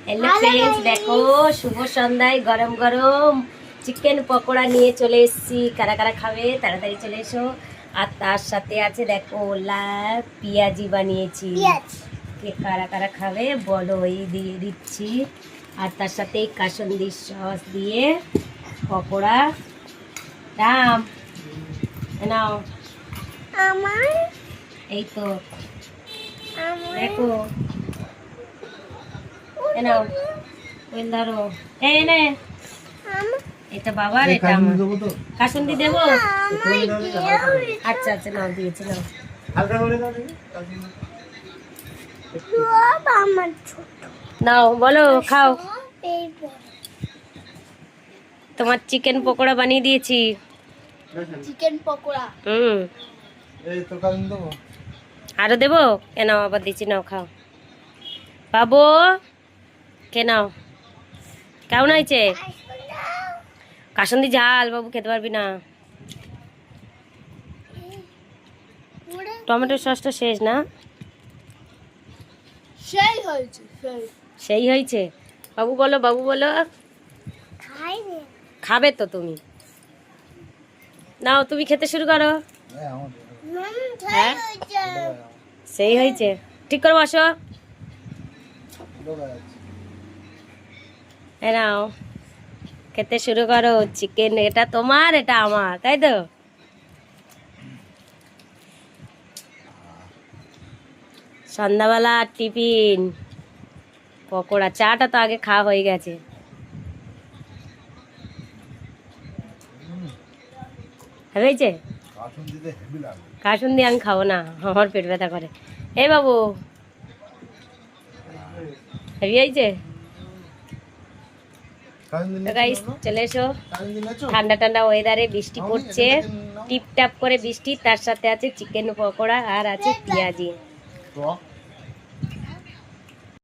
Hello friends, দেখো শুভ সন্ধ্যায় গরম গরম চিকেন পকোড়া নিয়ে চলে এসেছি। কারা কারা খাবে তাড়াতাড়ি চলে এসো। আর তার সাথে আছে দেখো পেঁয়াজি বানিয়েছি। কে কারা কারা খাবে বলো, এই দিয়ে দিচ্ছি। আর তার সাথে কাসুন্দি সস দিয়ে পকোড়া। রাম নাও, আমার এই তো দেখো, নাও ওই ধরো, এই নে এটা বাবার, এটা আমার। কাসুন্দি দেবো? আচ্ছা আচ্ছা, নাও দিয়েছি, নাও। আমার ছোট নাও বলো, খাও। এই বড় তোমার চিকেন পকোড়া বানিয়ে দিয়েছি। চিকেন পকোড়া। আরো দেবো? কেন আবার দিচ্ছি, নাও খাও। বাবু কে নাও। কেমন হয়েছে? কাসুন্দি ঝাল, বাবু খেতে পারবি না। টমেটো সসটা শেষ না? সেই হয়েছে সেই হয়েছে। বাবু বলো, বাবু বলো। খাই রে খাবে তো তুমি, নাও তুমি খেতে শুরু করো। হ্যাঁ সেই হয়েছে, ঠিক করে বসো। এই নাও খেতে শুরু করো চিকেন। এটা তোমার, এটা আমার, তাই তো? সন্ধ্যাবেলা টিফিন পকোড়া, চাটা তো আগে খাওয়া হয়ে গেছে। হয়েছে? কাসুন্দি আমি খাবো না, আমার পেট ব্যথা করে। এই বাবু হেভি হয়েছে। গাইস চলে এসো, ঠান্ডা ঠান্ডা ওয়েদারে বৃষ্টি পড়ছে, টিপ টাপ করে বৃষ্টি, তার সাথে আছে চিকেন পকোড়া আর আছে পেঁয়াজি।